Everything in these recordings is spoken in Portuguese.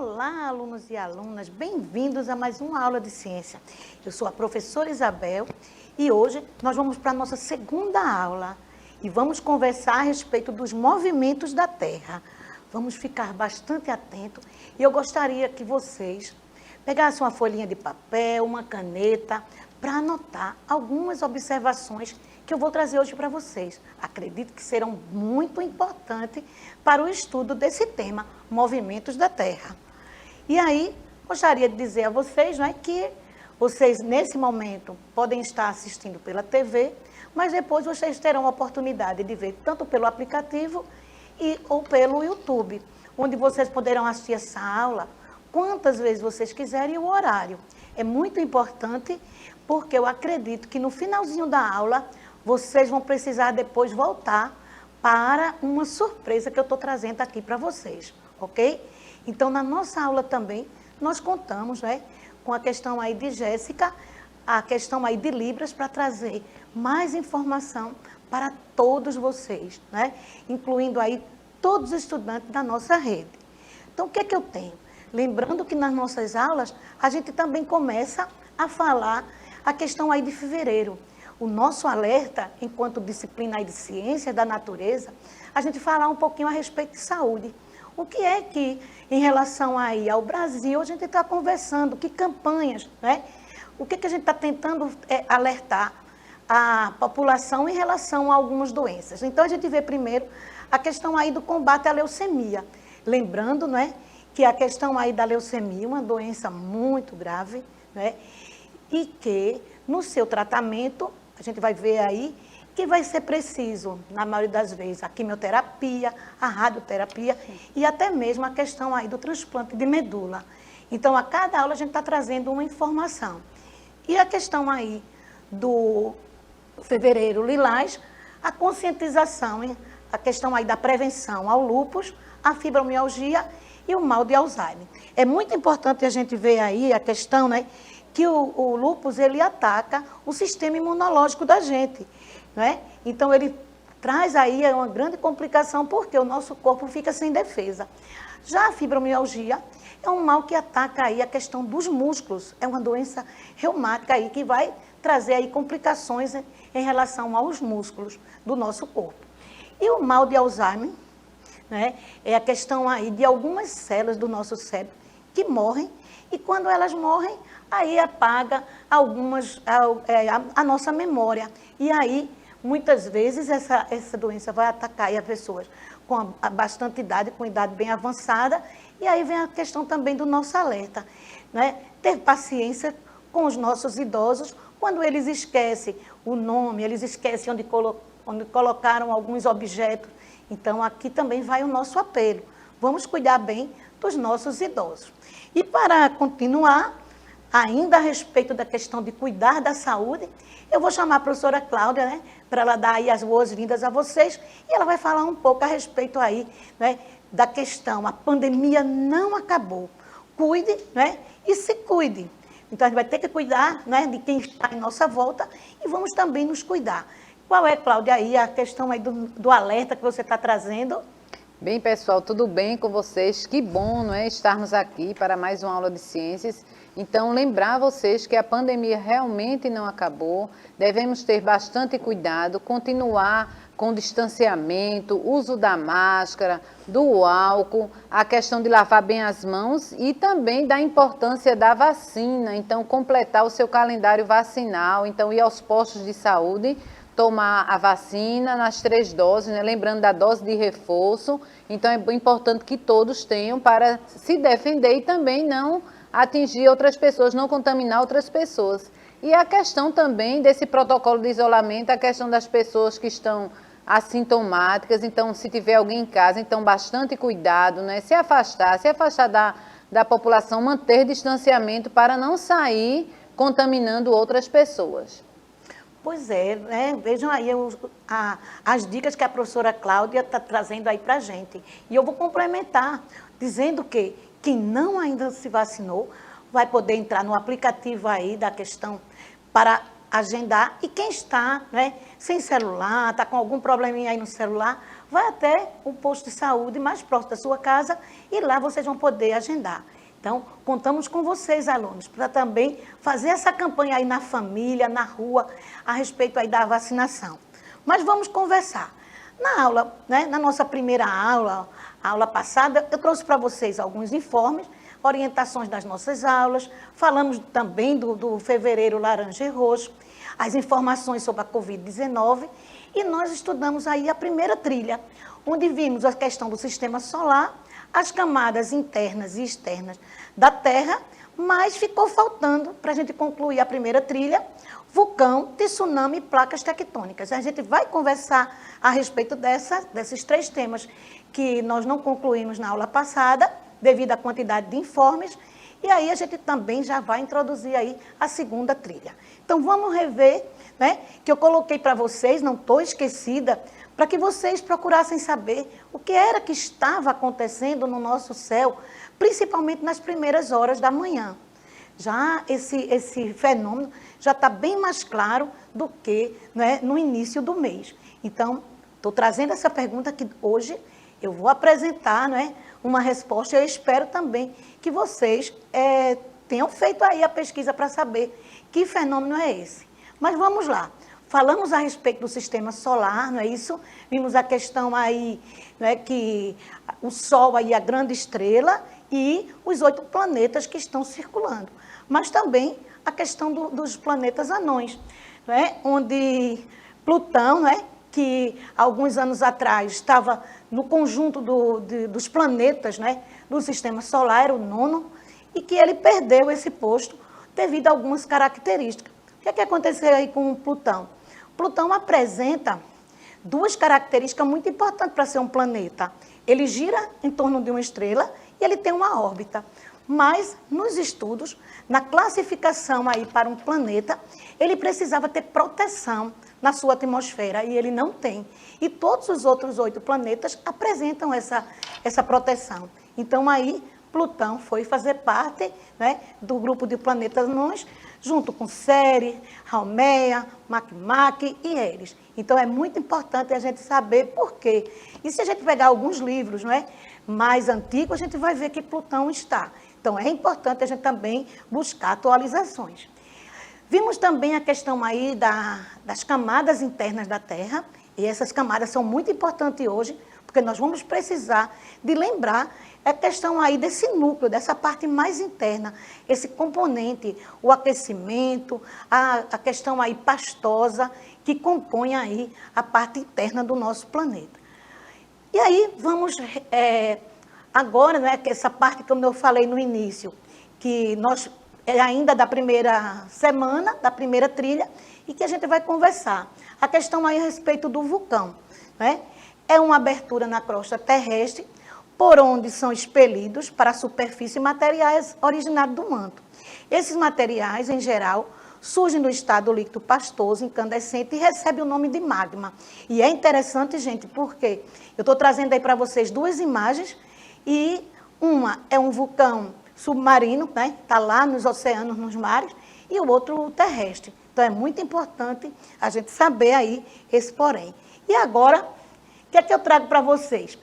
Olá, alunos e alunas, bem-vindos a mais uma aula de ciência. Eu sou a professora Isabel e hoje nós vamos para a nossa segunda aula e vamos conversar a respeito dos movimentos da Terra. Vamos ficar bastante atentos e eu gostaria que vocês pegassem uma folhinha de papel, uma caneta, para anotar algumas observações que eu vou trazer hoje para vocês. Acredito que serão muito importantes para o estudo desse tema, movimentos da Terra. E aí, gostaria de dizer a vocês, que vocês, nesse momento, podem estar assistindo pela TV, mas depois vocês terão a oportunidade de ver tanto pelo aplicativo ou pelo YouTube, onde vocês poderão assistir essa aula quantas vezes vocês quiserem e o horário. É muito importante porque eu acredito que no finalzinho da aula vocês vão precisar depois voltar para uma surpresa que eu estou trazendo aqui para vocês, ok? Então, na nossa aula também, nós contamos com a questão aí de Jéssica, a questão aí de Libras, para trazer mais informação para todos vocês, incluindo aí todos os estudantes da nossa rede. Então, o que é que eu tenho? Lembrando que nas nossas aulas, a gente também começa a falar a questão aí de fevereiro. O nosso alerta, enquanto disciplina aí de ciência da natureza, a gente falar um pouquinho a respeito de saúde. O que é que, em relação aí ao Brasil, a gente está conversando, que campanhas, O que é que a gente está tentando alertar a população em relação a algumas doenças. Então, a gente vê primeiro a questão aí do combate à leucemia. Lembrando, que a questão aí da leucemia é uma doença muito grave, e que, no seu tratamento, a gente vai ver aí que vai ser preciso, na maioria das vezes, a quimioterapia, a radioterapia e até mesmo a questão aí do transplante de medula. Então, a cada aula a gente está trazendo uma informação. E a questão aí do fevereiro lilás, a conscientização, a questão aí da prevenção ao lúpus, a fibromialgia e o mal de Alzheimer. É muito importante a gente ver aí a questão, que o lúpus, ele ataca o sistema imunológico da gente, Então, ele traz aí uma grande complicação, porque o nosso corpo fica sem defesa. Já a fibromialgia é um mal que ataca aí a questão dos músculos, é uma doença reumática aí que vai trazer aí complicações em relação aos músculos do nosso corpo. E o mal de Alzheimer, é a questão aí de algumas células do nosso cérebro que morrem, e quando elas morrem, aí apaga a nossa memória. E aí, muitas vezes, essa doença vai atacar aí as pessoas com bastante idade, com idade bem avançada, e aí vem a questão também do nosso alerta, Ter paciência com os nossos idosos, quando eles esquecem o nome, eles esquecem onde colocaram alguns objetos. Então, aqui também vai o nosso apelo. Vamos cuidar bem dos nossos idosos. E para continuar, ainda a respeito da questão de cuidar da saúde, eu vou chamar a professora Cláudia, para ela dar aí as boas-vindas a vocês, e ela vai falar um pouco a respeito aí, da questão, a pandemia não acabou. Cuide, e se cuide. Então, a gente vai ter que cuidar, de quem está em nossa volta, e vamos também nos cuidar. Qual é, Cláudia, aí a questão aí do alerta que você está trazendo? Bem, pessoal, tudo bem com vocês? Que bom, estarmos aqui para mais uma aula de ciências. Então, lembrar vocês que a pandemia realmente não acabou, devemos ter bastante cuidado, continuar com distanciamento, uso da máscara, do álcool, a questão de lavar bem as mãos e também da importância da vacina. Então, completar o seu calendário vacinal, então ir aos postos de saúde, tomar a vacina nas 3 doses, lembrando da dose de reforço. Então, é importante que todos tenham para se defender e também não atingir outras pessoas, não contaminar outras pessoas. E a questão também desse protocolo de isolamento, a questão das pessoas que estão assintomáticas, então se tiver alguém em casa, então bastante cuidado, se afastar da população, manter distanciamento para não sair contaminando outras pessoas. Pois é, vejam aí as dicas que a professora Cláudia está trazendo aí para a gente. E eu vou complementar, dizendo que quem não ainda se vacinou vai poder entrar no aplicativo aí da questão para agendar. E quem está sem celular, está com algum probleminha aí no celular, vai até o posto de saúde mais próximo da sua casa e lá vocês vão poder agendar. Então, contamos com vocês, alunos, para também fazer essa campanha aí na família, na rua, a respeito aí da vacinação. Mas vamos conversar. Na aula, né, na nossa primeira aula, a aula passada, eu trouxe para vocês alguns informes, orientações das nossas aulas, falamos também do fevereiro laranja e roxo, as informações sobre a Covid-19, e nós estudamos aí a primeira trilha, onde vimos a questão do sistema solar, as camadas internas e externas da Terra, mas ficou faltando, para a gente concluir a primeira trilha, vulcão, tsunami e placas tectônicas. A gente vai conversar a respeito desses 3 temas que nós não concluímos na aula passada, devido à quantidade de informes, e aí a gente também já vai introduzir aí a segunda trilha. Então, vamos rever, né, que eu coloquei para vocês, não estou esquecida, para que vocês procurassem saber o que era que estava acontecendo no nosso céu, principalmente nas primeiras horas da manhã. Já esse fenômeno já está bem mais claro do que, né, no início do mês. Então, estou trazendo essa pergunta que hoje eu vou apresentar, né, uma resposta. Eu espero também que vocês tenham feito aí a pesquisa para saber que fenômeno é esse. Mas vamos lá. Falamos a respeito do sistema solar, não é isso? Vimos a questão aí, não é, que o Sol aí é a grande estrela e os 8 planetas que estão circulando. Mas também a questão dos planetas anões, não é? Onde Plutão, não é, que alguns anos atrás estava no conjunto dos planetas, né, do sistema solar, era o 9º, e que ele perdeu esse posto devido a algumas características. O que é que aconteceu aí com Plutão? Plutão apresenta 2 características muito importantes para ser um planeta. Ele gira em torno de uma estrela e ele tem uma órbita. Mas, nos estudos, na classificação aí para um planeta, ele precisava ter proteção na sua atmosfera, e ele não tem. E todos os outros 8 planetas apresentam essa proteção. Então, aí, Plutão foi fazer parte, né, do grupo de planetas anões, junto com Ceres, Haumea, Makemake e Eris. Então, é muito importante a gente saber por quê. E se a gente pegar alguns livros, não é, mais antigos, a gente vai ver que Plutão está. Então, é importante a gente também buscar atualizações. Vimos também a questão aí das camadas internas da Terra, e essas camadas são muito importantes hoje, porque nós vamos precisar de lembrar a questão aí desse núcleo, dessa parte mais interna, esse componente, o aquecimento, a questão aí pastosa, que compõe aí a parte interna do nosso planeta. E aí vamos agora, né, que essa parte como eu falei no início, que nós ainda da primeira semana, da primeira trilha, e que a gente vai conversar. A questão aí a respeito do vulcão, né? É uma abertura na crosta terrestre, por onde são expelidos para a superfície materiais originados do manto. Esses materiais, em geral, surgem do estado líquido pastoso, incandescente, e recebem o nome de magma. E é interessante, gente, porque eu estou trazendo aí para vocês 2 imagens, e uma é um vulcão submarino, né? Está lá nos oceanos, nos mares, e o outro terrestre. Então, é muito importante a gente saber aí esse porém. E agora, o que é que eu trago para vocês?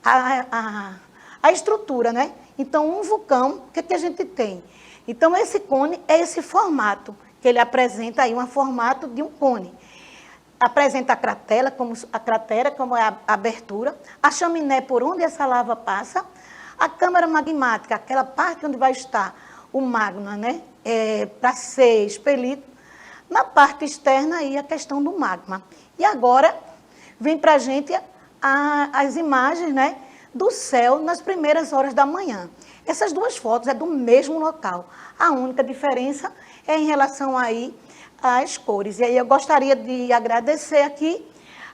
A estrutura, né? Então, um vulcão, o que é que a gente tem? Então, esse cone é esse formato, que ele apresenta aí um formato de um cone. Apresenta a cratera, como é a abertura, a chaminé por onde essa lava passa, a câmara magmática, aquela parte onde vai estar o magma, né? Para ser expelido. Na parte externa, aí, a questão do magma. E agora, vem para a gente as imagens, né, do céu nas primeiras horas da manhã. Essas 2 fotos é do mesmo local. A única diferença é em relação aí às cores. E aí eu gostaria de agradecer aqui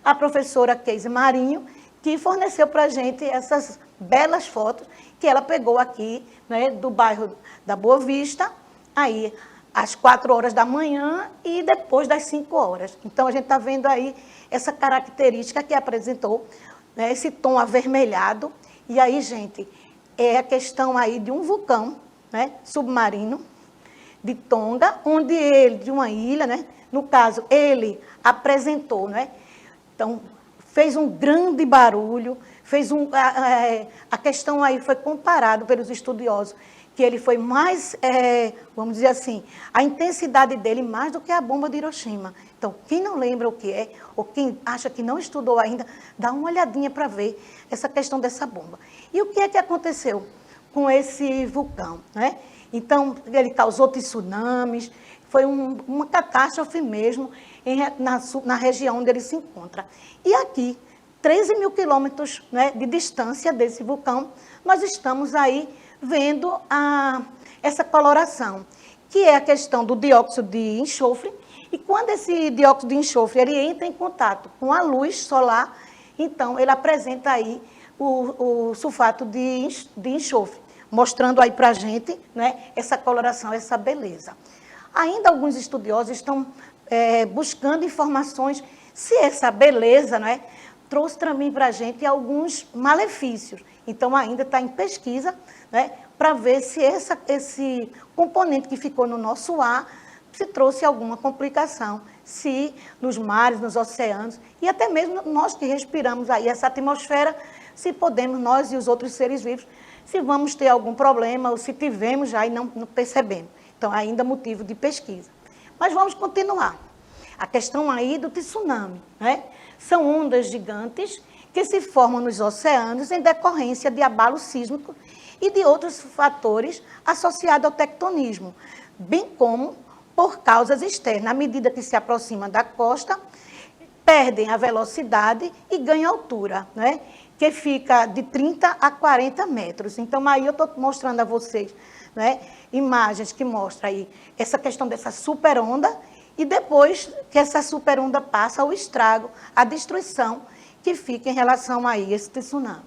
a professora Keise Marinho, que forneceu para a gente essas belas fotos que ela pegou aqui, né, do bairro da Boa Vista, aí às 4 horas da manhã e depois das 5 horas. Então, a gente está vendo aí essa característica que apresentou, né, esse tom avermelhado. E aí, gente, é a questão aí de um vulcão, né, submarino, de Tonga, onde ele, de uma ilha, né, no caso, ele apresentou, né, então, fez um grande barulho, a questão aí foi comparado pelos estudiosos, que ele foi mais, vamos dizer assim, a intensidade dele mais do que a bomba de Hiroshima. Então, quem não lembra o que é, ou quem acha que não estudou ainda, dá uma olhadinha para ver essa questão dessa bomba. E o que é que aconteceu com esse vulcão, né? Então, ele causou tsunamis, foi uma catástrofe mesmo na região onde ele se encontra. E aqui, 13 mil quilômetros, né, de distância desse vulcão, nós estamos aí vendo essa coloração, que é a questão do dióxido de enxofre. E quando esse dióxido de enxofre ele entra em contato com a luz solar, então ele apresenta aí o sulfato de enxofre, mostrando aí para a gente, né, essa coloração, essa beleza. Ainda alguns estudiosos estão buscando informações se essa beleza, né, trouxe também para a gente alguns malefícios. Então, ainda está em pesquisa, né, para ver se esse componente que ficou no nosso ar se trouxe alguma complicação, se nos mares, nos oceanos, e até mesmo nós que respiramos aí essa atmosfera, se podemos, nós e os outros seres vivos, se vamos ter algum problema, ou se tivemos já e não percebemos. Então, ainda motivo de pesquisa. Mas vamos continuar. A questão aí do tsunami, né? São ondas gigantes que se formam nos oceanos em decorrência de abalo sísmico e de outros fatores associados ao tectonismo, bem como por causas externas. À medida que se aproximam da costa, perdem a velocidade e ganham altura, né? Que fica de 30 a 40 metros. Então, aí eu estou mostrando a vocês, né, imagens que mostram aí essa questão dessa super onda, e depois que essa super onda passa, o estrago, a destruição que fica em relação a esse tsunami.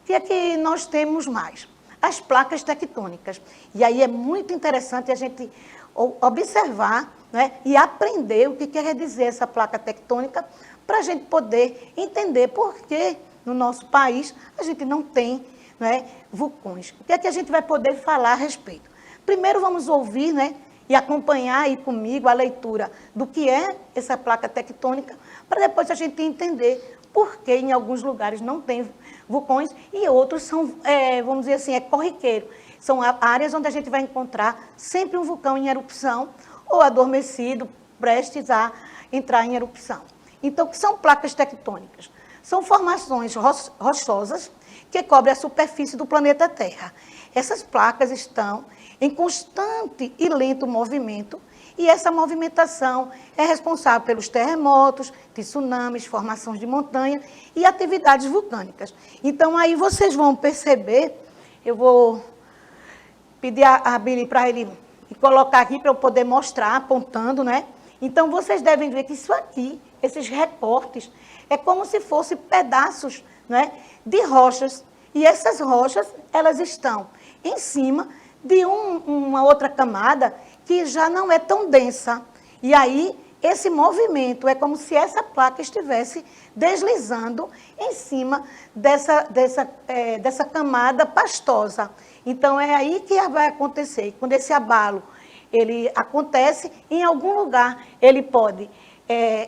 O que é que nós temos mais? As placas tectônicas. E aí é muito interessante a gente observar, né, e aprender o que quer dizer essa placa tectônica, para a gente poder entender por que no nosso país a gente não tem, né, vulcões. O que é que a gente vai poder falar a respeito? Primeiro vamos ouvir, né, e acompanhar aí comigo a leitura do que é essa placa tectônica, para depois a gente entender por que em alguns lugares não tem vulcões e outros são, vamos dizer assim, corriqueiro. São áreas onde a gente vai encontrar sempre um vulcão em erupção ou adormecido, prestes a entrar em erupção. Então, o que são placas tectônicas? São formações rochosas que cobrem a superfície do planeta Terra. Essas placas estão em constante e lento movimento, e essa movimentação é responsável pelos terremotos, tsunamis, formações de montanha e atividades vulcânicas. Então, aí vocês vão perceber, eu vou pedir a Billy para ele colocar aqui para eu poder mostrar, apontando, né? Então, vocês devem ver que isso aqui, esses recortes, é como se fossem pedaços, né, de rochas. E essas rochas, elas estão em cima de uma outra camada que já não é tão densa. E aí, esse movimento é como se essa placa estivesse deslizando em cima dessa camada pastosa. Então, é aí que vai acontecer. Quando esse abalo ele acontece, em algum lugar ele pode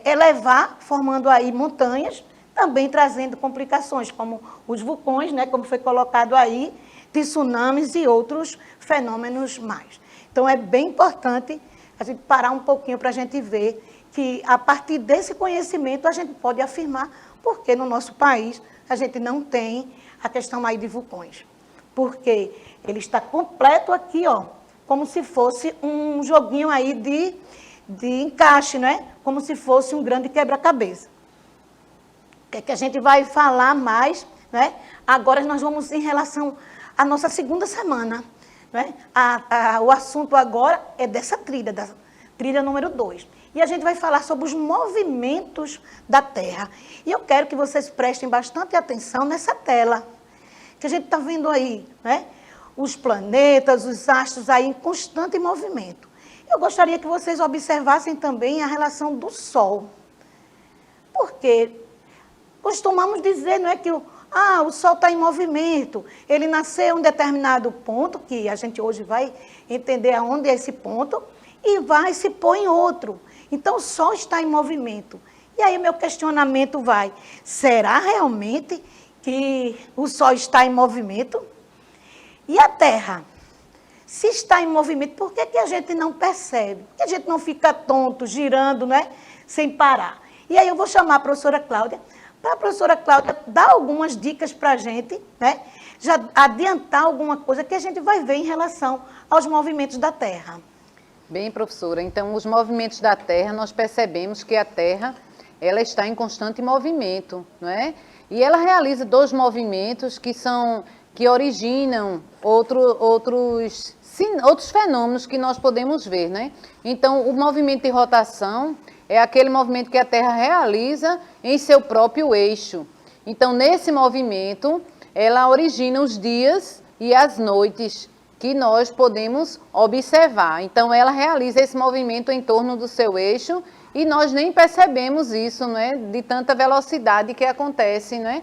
elevar, formando aí montanhas, também trazendo complicações, como os vulcões, né, como foi colocado aí, tsunamis e outros fenômenos mais. Então, é bem importante a gente parar um pouquinho para a gente ver que, a partir desse conhecimento, a gente pode afirmar porque no nosso país a gente não tem a questão aí de vulcões. Porque ele está completo aqui, ó, como se fosse um joguinho aí de encaixe, né? Como se fosse um grande quebra-cabeça. O que é que a gente vai falar mais, né? Agora nós vamos em relação à nossa segunda semana, né? O assunto agora é dessa trilha, da trilha número 2. E a gente vai falar sobre os movimentos da Terra. E eu quero que vocês prestem bastante atenção nessa tela, que a gente está vendo aí, né? Os planetas, os astros aí em constante movimento. Eu gostaria que vocês observassem também a relação do Sol. Porque costumamos dizer, não é, que o Sol está em movimento, ele nasceu em um determinado ponto, que a gente hoje vai entender aonde é esse ponto, e vai se pôr em outro. Então, o Sol está em movimento. E aí meu questionamento vai, será realmente que o Sol está em movimento? E a Terra? Se está em movimento, por que a gente não percebe? Por que a gente não fica tonto, girando, né, sem parar? E aí eu vou chamar a professora Cláudia, para a professora Cláudia dar algumas dicas para a gente, né, já adiantar alguma coisa que a gente vai ver em relação aos movimentos da Terra. Bem, professora, então os movimentos da Terra, nós percebemos que a Terra, ela está em constante movimento, não é? E ela realiza dois movimentos que originam outros fenômenos que nós podemos ver, né? Então, o movimento de rotação é aquele movimento que a Terra realiza em seu próprio eixo. Então, nesse movimento, ela origina os dias e as noites que nós podemos observar. Então, ela realiza esse movimento em torno do seu eixo e nós nem percebemos isso, né, de tanta velocidade que acontece, né?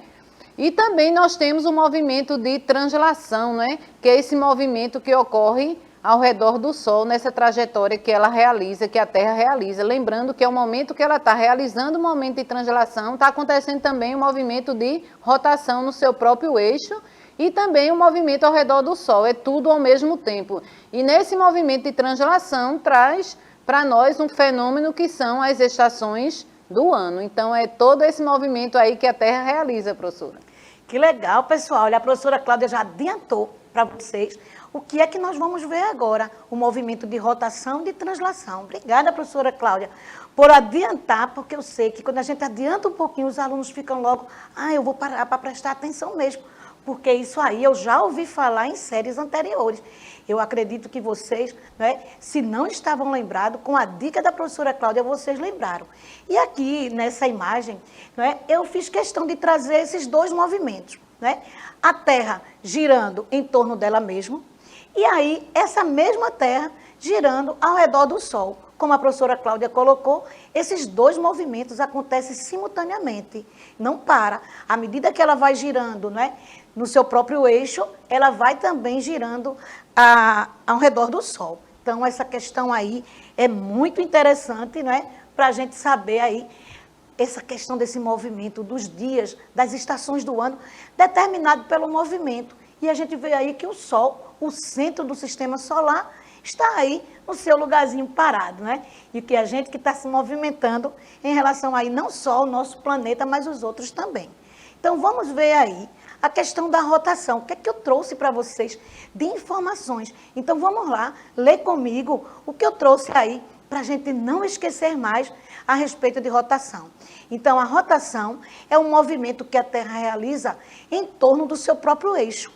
E também nós temos o movimento de translação, né, que é esse movimento que ocorre ao redor do Sol, nessa trajetória que ela realiza, que a Terra realiza. Lembrando que é o momento que ela está realizando o momento de translação, está acontecendo também o movimento de rotação no seu próprio eixo e também o movimento ao redor do Sol, é tudo ao mesmo tempo. E nesse movimento de translação traz para nós um fenômeno que são as estações do ano. Então é todo esse movimento aí que a Terra realiza, professora. Que legal, pessoal. Olha, a professora Cláudia já adiantou para vocês o que é que nós vamos ver agora, o movimento de rotação e de translação. Obrigada, professora Cláudia, por adiantar, porque eu sei que quando a gente adianta um pouquinho, os alunos ficam logo, eu vou parar para prestar atenção mesmo, porque isso aí eu já ouvi falar em séries anteriores. Eu acredito que vocês, né, se não estavam lembrados, com a dica da professora Cláudia, vocês lembraram. E aqui, nessa imagem, né, eu fiz questão de trazer esses dois movimentos, né? A Terra girando em torno dela mesma, e aí essa mesma Terra girando ao redor do Sol. Como a professora Cláudia colocou, esses dois movimentos acontecem simultaneamente, não para. À medida que ela vai girando, né, no seu próprio eixo, ela vai também girando ao redor do Sol. Então, essa questão aí é muito interessante, né, para a gente saber aí essa questão desse movimento dos dias, das estações do ano, determinado pelo movimento. E a gente vê aí que o Sol, o centro do sistema solar, está aí no seu lugarzinho parado, né? E que a gente que está se movimentando em relação aí não só ao nosso planeta, mas os outros também. Então, vamos ver aí a questão da rotação. O que é que eu trouxe para vocês de informações? Então, vamos lá, ler comigo o que eu trouxe aí, para a gente não esquecer mais a respeito de rotação. Então, a rotação é um movimento que a Terra realiza em torno do seu próprio eixo.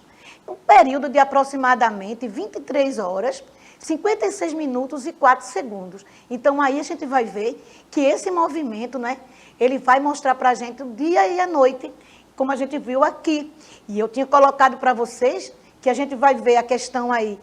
Um período de aproximadamente 23 horas, 56 minutos e 4 segundos. Então, aí a gente vai ver que esse movimento, né, ele vai mostrar para a gente o dia e a noite, como a gente viu aqui. E eu tinha colocado para vocês que a gente vai ver a questão aí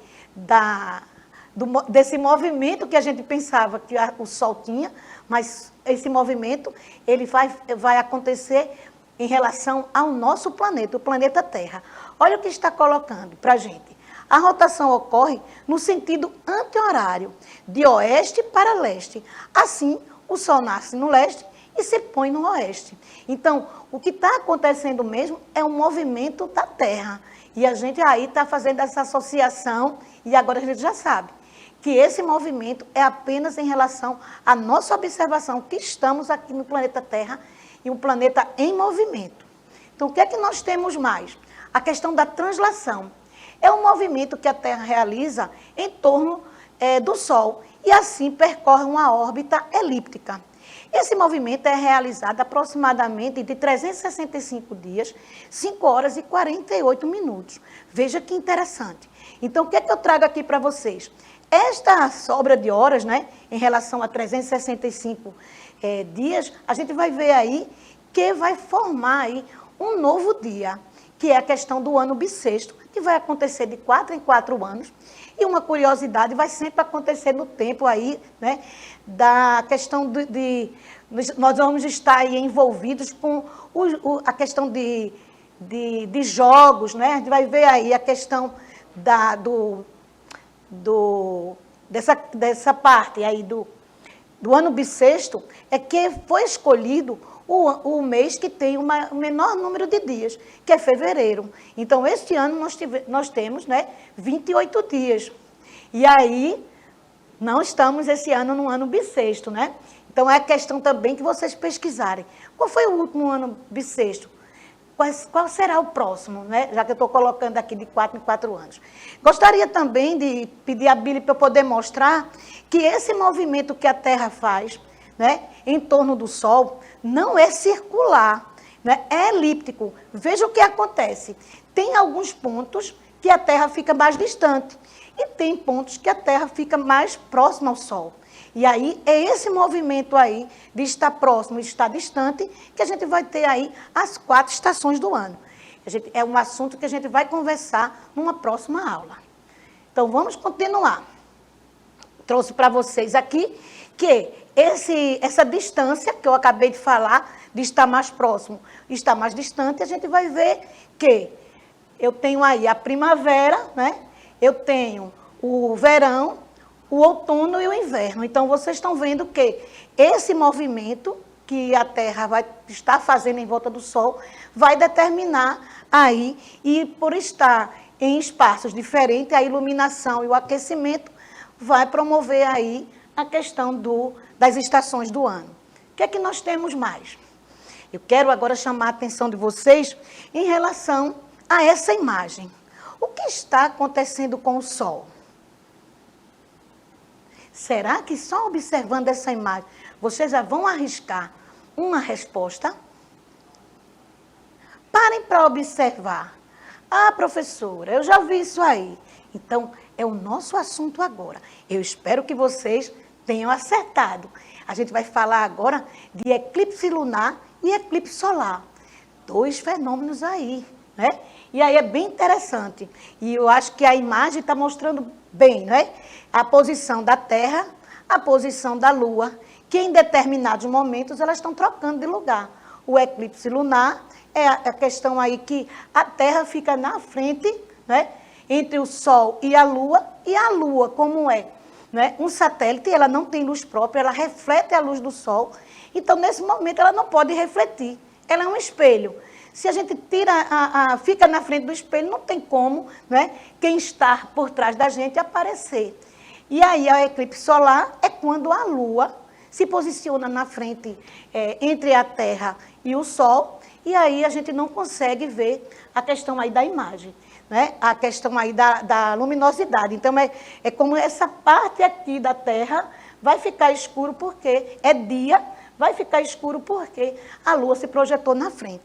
desse movimento que a gente pensava que o Sol tinha, mas esse movimento ele vai acontecer em relação ao nosso planeta, o planeta Terra. Olha o que está colocando para a gente. A rotação ocorre no sentido anti-horário, de oeste para leste. Assim, o Sol nasce no leste e se põe no oeste. Então, o que está acontecendo mesmo é um movimento da Terra. E a gente aí está fazendo essa associação, e agora a gente já sabe que esse movimento é apenas em relação à nossa observação, que estamos aqui no planeta Terra, e um planeta em movimento. Então, o que é que nós temos mais? A questão da translação. É um movimento que a Terra realiza em torno do Sol e assim percorre uma órbita elíptica. Esse movimento é realizado aproximadamente de 365 dias, 5 horas e 48 minutos. Veja que interessante. Então, o que é que eu trago aqui para vocês? Esta sobra de horas, né, em relação a 365 dias, a gente vai ver aí que vai formar aí um novo dia, que é a questão do ano bissexto, que vai acontecer de 4 em 4 anos. E uma curiosidade, vai sempre acontecer no tempo aí, né, da questão nós vamos estar aí envolvidos com a questão de jogos, né? A gente vai ver aí a questão dessa parte aí do ano bissexto é que foi escolhido o mês que tem o menor número de dias, que é fevereiro. Então, este ano nós temos, né, 28 dias. E aí, não estamos esse ano no ano bissexto, né? Então, é questão também que vocês pesquisarem. Qual foi o último ano bissexto? Qual será o próximo, né? Já que eu estou colocando aqui de 4 em 4 anos. Gostaria também de pedir a Bíblia para eu poder mostrar que esse movimento que a Terra faz, né, em torno do Sol, não é circular, né, é elíptico. Veja o que acontece. Tem alguns pontos que a Terra fica mais distante e tem pontos que a Terra fica mais próxima ao Sol. E aí, é esse movimento aí de estar próximo e estar distante que a gente vai ter aí as 4 estações do ano. É um assunto que a gente vai conversar numa próxima aula. Então, vamos continuar. Trouxe para vocês aqui que essa distância que eu acabei de falar, de estar mais próximo e estar mais distante, a gente vai ver que eu tenho aí a primavera, né? Eu tenho o verão, o outono e o inverno. Então, vocês estão vendo que esse movimento que a Terra vai estar fazendo em volta do Sol vai determinar aí, e por estar em espaços diferentes, a iluminação e o aquecimento vai promover aí a questão das estações do ano. O que é que nós temos mais? Eu quero agora chamar a atenção de vocês em relação a essa imagem. O que está acontecendo com o Sol? Será que só observando essa imagem vocês já vão arriscar uma resposta? Parem para observar. Ah, professora, eu já vi isso aí. Então, é o nosso assunto agora. Eu espero que vocês tenham acertado. A gente vai falar agora de eclipse lunar e eclipse solar. 2 fenômenos aí, né? E aí é bem interessante. E eu acho que a imagem está mostrando bem, né? A posição da Terra, a posição da Lua, que em determinados momentos elas estão trocando de lugar. O eclipse lunar é a questão aí que a Terra fica na frente, né? Entre o Sol e a Lua, como é, né, um satélite, ela não tem luz própria, ela reflete a luz do Sol. Então, nesse momento, ela não pode refletir. Ela é um espelho. Se a gente fica na frente do espelho, não tem como, né, quem está por trás da gente aparecer. E aí, a eclipse solar é quando a Lua se posiciona na frente entre a Terra e o Sol, e aí a gente não consegue ver a questão aí da imagem, né? A questão aí da luminosidade. Então, é como essa parte aqui da Terra vai ficar escuro porque é dia, vai ficar escuro porque a Lua se projetou na frente.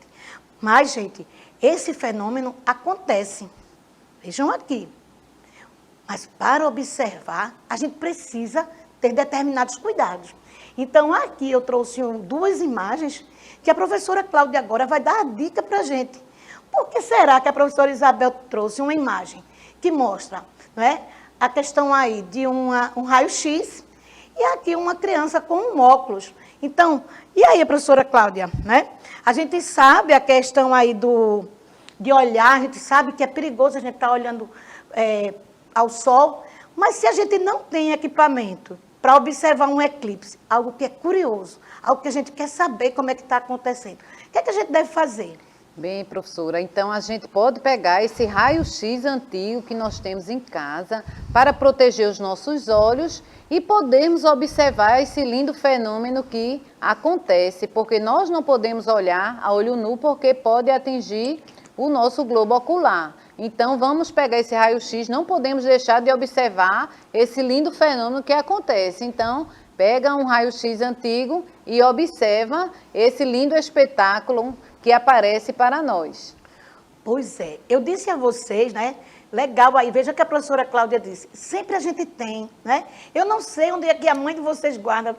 Mas, gente, esse fenômeno acontece. Vejam aqui. Mas para observar, a gente precisa ter determinados cuidados. Então, aqui eu trouxe 2 imagens que a professora Cláudia agora vai dar a dica para a gente. Por que será que a professora Isabel trouxe uma imagem que mostra, né, a questão aí de um raio-x e aqui uma criança com um óculos? Então, e aí, professora Cláudia, né? A gente sabe a questão aí de olhar, a gente sabe que é perigoso a gente estar olhando ao Sol, mas se a gente não tem equipamento para observar um eclipse, algo que é curioso, algo que a gente quer saber como é que está acontecendo, o que é que a gente deve fazer? Bem, professora, então a gente pode pegar esse raio-x antigo que nós temos em casa para proteger os nossos olhos e podermos observar esse lindo fenômeno que acontece, porque nós não podemos olhar a olho nu porque pode atingir o nosso globo ocular. Então, vamos pegar esse raio-x, não podemos deixar de observar esse lindo fenômeno que acontece. Então, pega um raio-x antigo e observa esse lindo espetáculo que aparece para nós. Pois é, eu disse a vocês, né? Legal aí, veja que a professora Cláudia disse, sempre a gente tem, né? Eu não sei onde é que a mãe de vocês guarda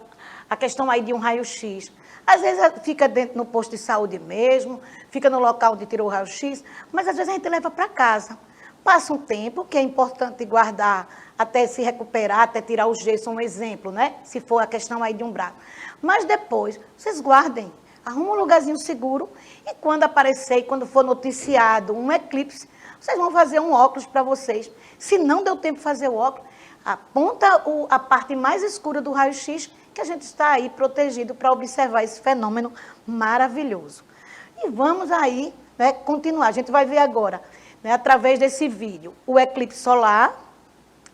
a questão aí de um raio-x. Às vezes fica dentro no posto de saúde mesmo, fica no local onde tirou o raio-x, mas às vezes a gente leva para casa. Passa um tempo, que é importante guardar até se recuperar, até tirar o gesso, um exemplo, né? Se for a questão aí de um braço. Mas depois, vocês guardem, arrumem um lugarzinho seguro e quando aparecer, quando for noticiado um eclipse, vocês vão fazer um óculos para vocês. Se não deu tempo de fazer o óculos, aponta a parte mais escura do raio-x, que a gente está aí protegido para observar esse fenômeno maravilhoso. E vamos aí, né, continuar. A gente vai ver agora, né, através desse vídeo, o eclipse solar,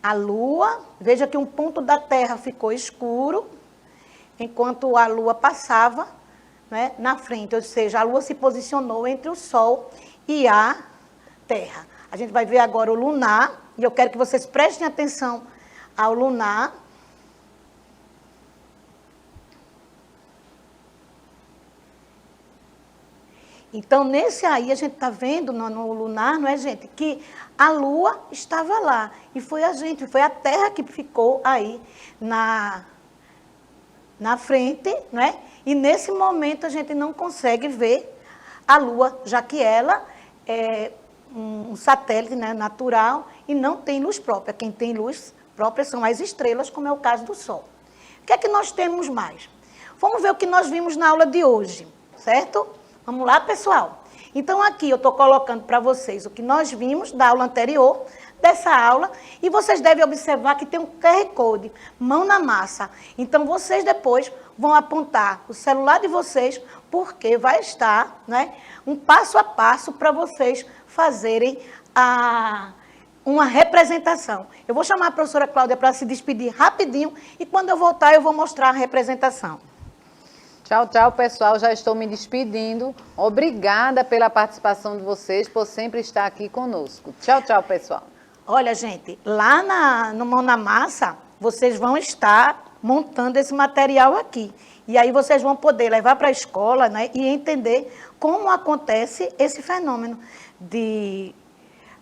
a Lua. Veja que um ponto da Terra ficou escuro, enquanto a Lua passava, né, na frente. Ou seja, a Lua se posicionou entre o Sol e a Terra. A gente vai ver agora o lunar, e eu quero que vocês prestem atenção ao lunar. Então, nesse aí, a gente está vendo no lunar, não é, gente? Que a Lua estava lá. E foi a Terra que ficou aí na frente, não é? E nesse momento a gente não consegue ver a Lua, já que ela é um satélite, né, natural e não tem luz própria. Quem tem luz própria são as estrelas, como é o caso do Sol. O que é que nós temos mais? Vamos ver o que nós vimos na aula de hoje, certo? Vamos lá, pessoal? Então, aqui eu estou colocando para vocês o que nós vimos da aula anterior, dessa aula, e vocês devem observar que tem um QR Code, mão na massa. Então, vocês depois vão apontar o celular de vocês, porque vai estar, né, um passo a passo para vocês fazerem uma representação. Eu vou chamar a professora Cláudia para se despedir rapidinho, e quando eu voltar eu vou mostrar a representação. Tchau, tchau, pessoal. Já estou me despedindo. Obrigada pela participação de vocês, por sempre estar aqui conosco. Tchau, tchau, pessoal. Olha, gente, lá no Mão na Massa, vocês vão estar montando esse material aqui. E aí vocês vão poder levar para a escola, né, e entender como acontece esse fenômeno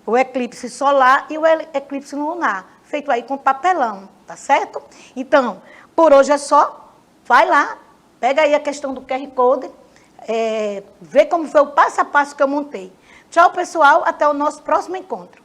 o eclipse solar e o eclipse lunar, feito aí com papelão, tá certo? Então, por hoje é só. Vai lá. Pega aí a questão do QR Code, vê como foi o passo a passo que eu montei. Tchau, pessoal, até o nosso próximo encontro.